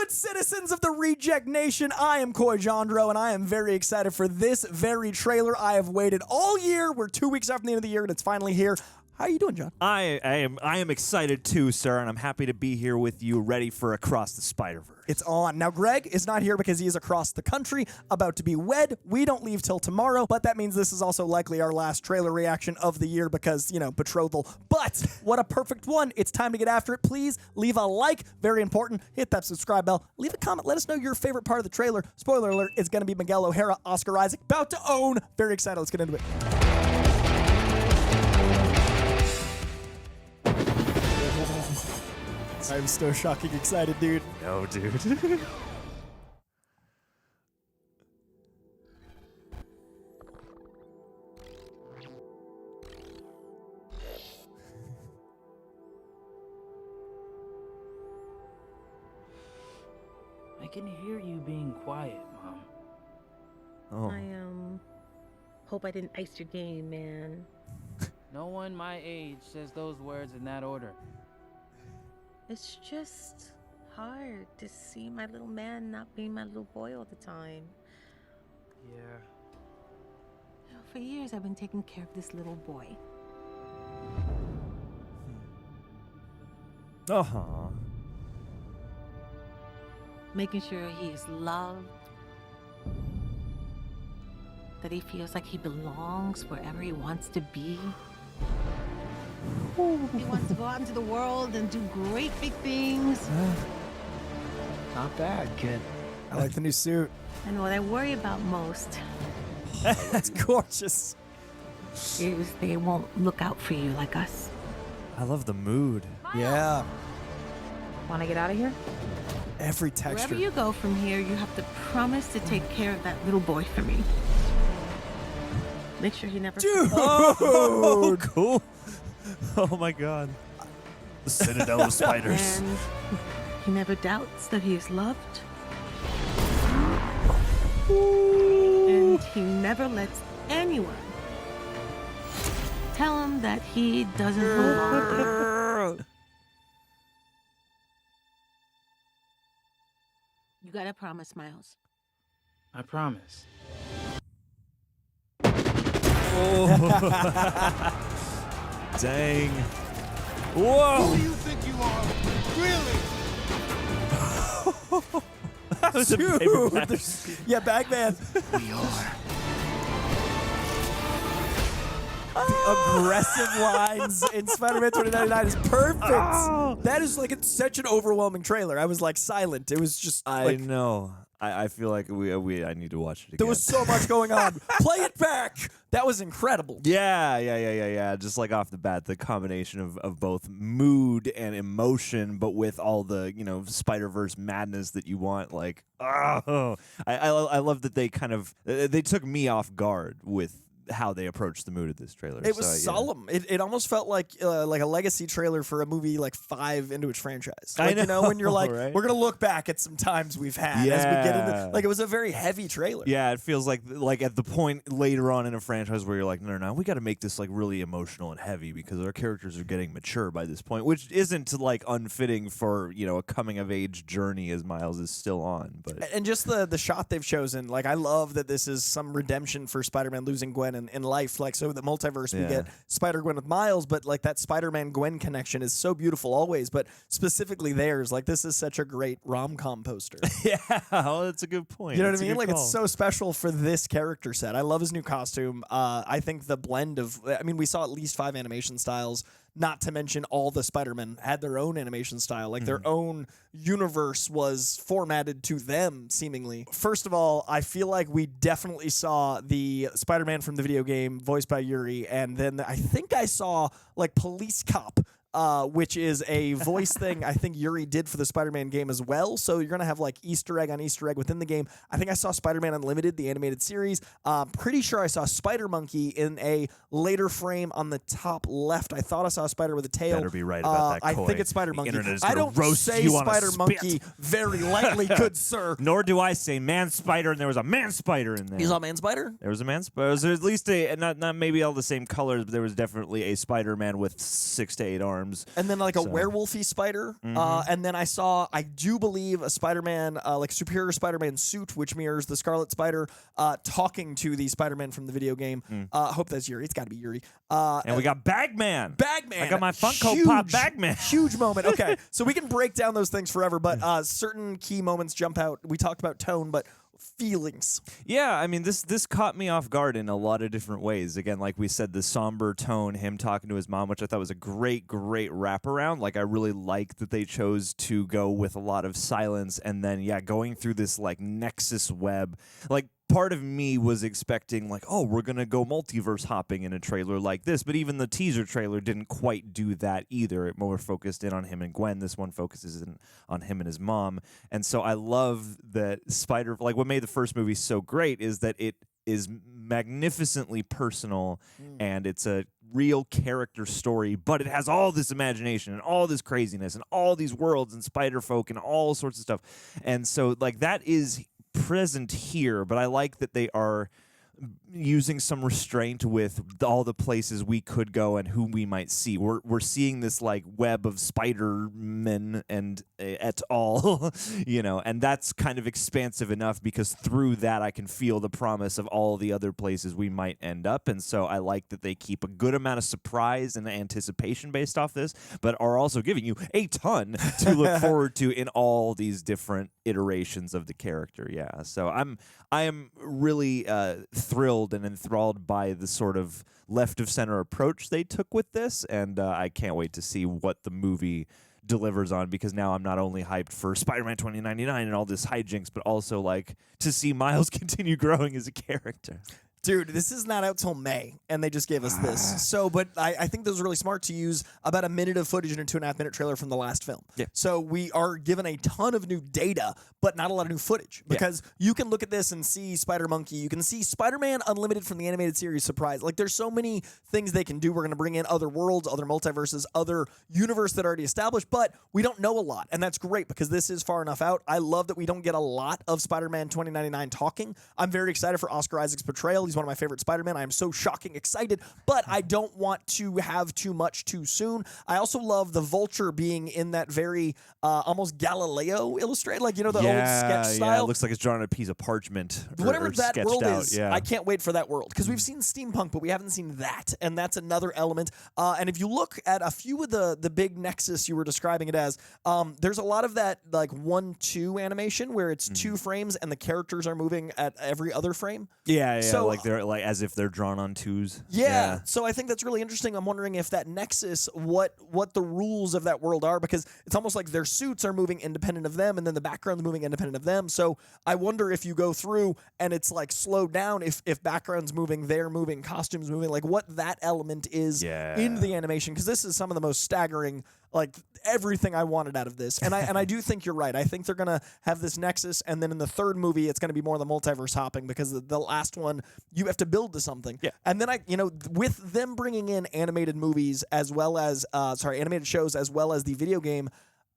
Good citizens of the Reject Nation, I am Coy Jandro, and I am very excited for this very trailer. I have waited all year. We're 2 weeks after the end of the year, and it's finally here. How are you doing, John? I am excited too, sir, and I'm happy to be here with you, ready for Across the Spider-Verse. It's on. Now, Greg is not here because he is across the country, about to be wed. We don't leave till tomorrow, but that means this is also likely our last trailer reaction of the year because, you know, betrothal. But what a perfect one. It's time to get after it. Please leave a like. Very important. Hit that subscribe bell. Leave a comment. Let us know your favorite part of the trailer. Spoiler alert, it's going to be Miguel O'Hara, Oscar Isaac, about to own. Very excited. Let's get into it. I'm so shocking excited, dude. No, dude. I can hear you being quiet, Mom. Oh. I hope I didn't ice your game, man. No one my age says those words in that order. It's just hard to see my little man not being my little boy all the time. Yeah. You know, for years I've been taking care of this little boy. Uh-huh. Making sure he is loved. That he feels like he belongs wherever he wants to be. He wants to go out into the world and do great big things. Not bad, kid. I like the new suit. And what I worry about most That's gorgeous. is they won't look out for you like us. I love the mood. Yeah. Want to get out of here? Every texture. Wherever you go from here, you have to promise to take care of that little boy for me. Make sure he never... Dude! Oh, cool. Oh my God. The Citadel of Spiders. And he never doubts that he is loved. And he never lets anyone tell him that he doesn't belong. You gotta promise, Miles. I promise. Oh. Dang. Whoa. Who do you think you are? Really? That was a paper Dude, bag. yeah, Bagman. We are. The aggressive lines in Spider-Man 2099 is perfect. Oh. That is like, it's such an overwhelming trailer. I was like silent. It was just I like, know. I feel like I need to watch it again. there was so much going on. Play it back. That was incredible. Yeah. Just like off the bat, the combination of both mood and emotion, but with all the, you know, Spider-Verse madness that you want. Like, oh, I love that they kind of they took me off guard with how they approached the mood of this trailer. It was So, yeah. solemn. It almost felt like a legacy trailer for a movie like 5 into its franchise. Like, I you know, when you're know, like, right? we're gonna look back at some times we've had as we get into, Yeah. like, it was a very heavy trailer. Yeah, it feels like at the point later on in a franchise where you're like, no, we got to make this like really emotional and heavy because our characters are getting mature by this point, which isn't like unfitting for, you know, a coming of age journey as Miles is still on. But And just the shot they've chosen, like, I love that this is some redemption for Spider-Man losing Gwen in life. Like, so the multiverse, we Yeah. get Spider-Gwen with Miles, but like that Spider-Man-Gwen connection is so beautiful always, but specifically theirs. Like, this is such a great rom-com poster. yeah, well, that's a good point. You know what That's I a mean? good Like, call. it's so special for this character set. I love his new costume. I think the blend of, I mean, we saw at least 5 animation styles, not to mention all the Spider-Men had their own animation style. Like, their own universe was formatted to them, seemingly. First of all, I feel like we definitely saw the Spider-Man from the video game, voiced by Yuri, and then I think I saw, like, Police Cop, which is a voice thing I think Yuri did for the Spider-Man game as well. So you're going to have like Easter egg on Easter egg within the game. I think I saw Spider-Man Unlimited, the animated series. Pretty sure I saw Spider-Monkey in a later frame on the top left. I thought I saw a spider with a tail. Better be right about that, I Coy. think it's The Spider-Monkey. internet is I gonna don't roast say you on a Spider-Monkey spit. very lightly, good sir. Nor do I say man spider, and there was a man spider in there. You saw Man Spider? There was a man spider. There was at least a not maybe all the same colors, but there was definitely a Spider-Man with 6 to 8 arms. arms. And then like a So- werewolfy spider. And then I saw, I do believe, a Spider-Man, like Superior Spider-Man suit, which mirrors the Scarlet Spider, talking to the Spider-Man from the video game. I hope that's Yuri. It's got to be Yuri. And we got Bagman. Bagman. I got my Funko Pop Bagman. Huge moment. Okay, so we can break down those things forever, but certain key moments jump out. We talked about tone, but feelings. Yeah, I mean, this caught me off guard in a lot of different ways. Again, like we said, the somber tone, him talking to his mom, which I thought was a great wraparound. Like, I really like that they chose to go with a lot of silence, and then, yeah, going through this, like, Nexus web. Like, part of me was expecting, like, oh, we're going to go multiverse hopping in a trailer like this, but even the teaser trailer didn't quite do that either. It more focused in on him and Gwen. This one focuses in on him and his mom. And so I love that like, what made the first movie so great is that it is magnificently personal, and it's a real character story, but it has all this imagination and all this craziness and all these worlds and spider folk and all sorts of stuff. And so, like, that is present here, but I like that they are using some restraint with all the places we could go and who we might see. We're seeing this like web of Spider-Men and et al. You know, and that's kind of expansive enough because through that I can feel the promise of all the other places we might end up. And so I like that they keep a good amount of surprise and anticipation based off this, but are also giving you a ton to look forward to in all these different iterations of the character. Yeah, so I am really thrilled and enthralled by the sort of left of center approach they took with this, and I can't wait to see what the movie delivers on, because now I'm not only hyped for Spider-Man 2099 and all this hijinks, but also like to see Miles continue growing as a character. Dude, this is not out till May, and they just gave us this. So, but I think this was really smart to use about a minute of footage in a 2.5-minute trailer from the last film. Yeah. So we are given a ton of new data, but not a lot of new footage. Because you can look at this and see Spider-Monkey. You can see Spider-Man Unlimited from the animated series Surprise. Like, there's so many things they can do. We're going to bring in other worlds, other multiverses, other universe that are already established, but we don't know a lot, and that's great because this is far enough out. I love that we don't get a lot of Spider-Man 2099 talking. I'm very excited for Oscar Isaac's portrayal. He's one of my favorite Spider-Man. I am so shocking excited, but I don't want to have too much too soon. I also love the Vulture being in that very almost Galileo illustrated, like, you know, the old sketch style. Yeah, it looks like it's drawn on a piece of parchment. Whatever or that sketched world out. is, Yeah. I can't wait for that world because we've seen steampunk, but we haven't seen that, and that's another element. And if you look at a few of the big Nexus you were describing it as, there's a lot of that like 1-2 animation where it's 2 frames and the characters are moving at every other frame. Yeah, So, like they're like as if they're drawn on twos. Yeah, so I think that's really interesting. I'm wondering if that Nexus, what the rules of that world are, because it's almost like their suits are moving independent of them, and then the background's moving independent of them. So I wonder if you go through and it's like slowed down, if background's moving, they're moving, costumes moving, like what that element is in the animation, because this is some of the most staggering, like everything I wanted out of this. And I do think you're right. I think they're gonna have this Nexus, and then in the third movie it's gonna be more the multiverse hopping, because the last one you have to build to something. Yeah. And then with them bringing in animated movies as well as animated shows as well as the video game,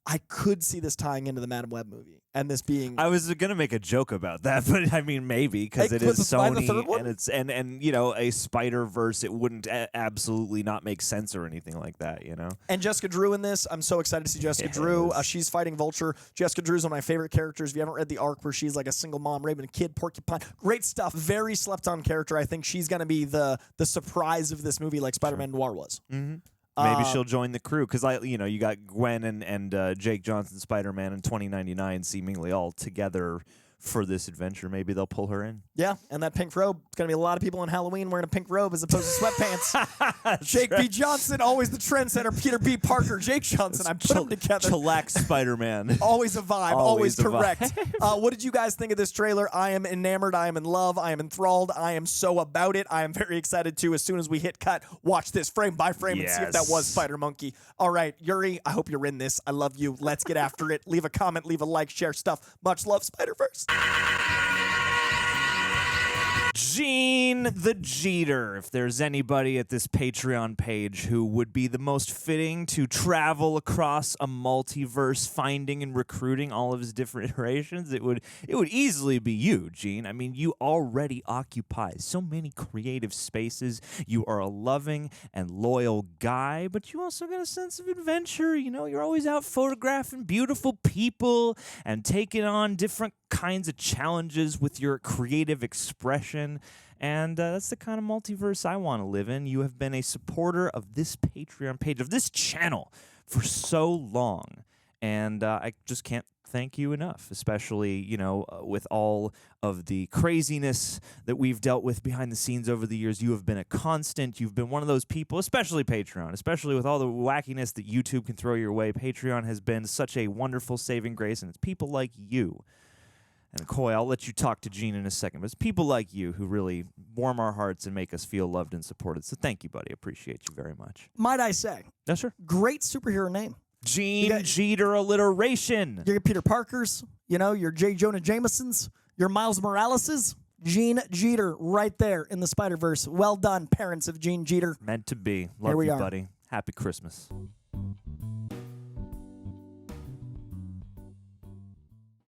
I could see this tying into the Madam Web movie, and this being. I was gonna make a joke about that, but I mean maybe because it is Sony, and it's and you know, a Spider-Verse, it wouldn't absolutely not make sense or anything like that, you know. And Jessica Drew in this, I'm so excited to see Jessica Drew. She's fighting Vulture. Jessica Drew is one of my favorite characters. If you haven't read the arc where she's like a single mom, raping a kid, porcupine, great stuff. Very slept on character. I think she's gonna be the surprise of this movie, like Spider-Man Noir was. Mm-hmm. Maybe she'll join the crew because you got Gwen and Jake Johnson Spider-Man in 2099 seemingly all together for this adventure. Maybe they'll pull her in. Yeah, and that pink robe. It's going to be a lot of people on Halloween wearing a pink robe as opposed to sweatpants. Jake B. Johnson, always the trendsetter. Peter B. Parker, Jake Johnson. I put them together. Chillax Spider-Man. Always a vibe. Always a correct. What did you guys think of this trailer? I am enamored. I am in love. I am enthralled. I am so about it. I am very excited to, as soon as we hit cut, watch this frame by frame and see if that was Spider-Monkey. All right, Yuri, I hope you're in this. I love you. Let's get after it. Leave a comment. Leave a like. Share stuff. Much love, Spider-Verse. Gene the Jeter. If there's anybody at this Patreon page who would be the most fitting to travel across a multiverse, finding and recruiting all of his different iterations, it would easily be you, Gene. I mean, you already occupy so many creative spaces. You are a loving and loyal guy, but you also got a sense of adventure. You know, you're always out photographing beautiful people and taking on different kinds of challenges with your creative expression, and that's the kind of multiverse I want to live in. You have been a supporter of this Patreon page, of this channel, for so long, and I just can't thank you enough, especially, you know, with all of the craziness that we've dealt with behind the scenes over the years. You have been a constant. You've been one of those people, especially Patreon, especially with all the wackiness that YouTube can throw your way. Patreon has been such a wonderful saving grace, and it's people like you. And Coy, I'll let you talk to Gene in a second, but it's people like you who really warm our hearts and make us feel loved and supported. So thank you, buddy. Appreciate you very much. Might I say, Yeah, sure. great superhero name. Gene Jeter alliteration. Your Peter Parkers, you know, your J. Jonah Jamesons, your Miles Moraleses. Gene Jeter right there in the Spider-Verse. Well done, parents of Gene Jeter. Meant to be. Love Here we you, are. buddy. Happy Christmas.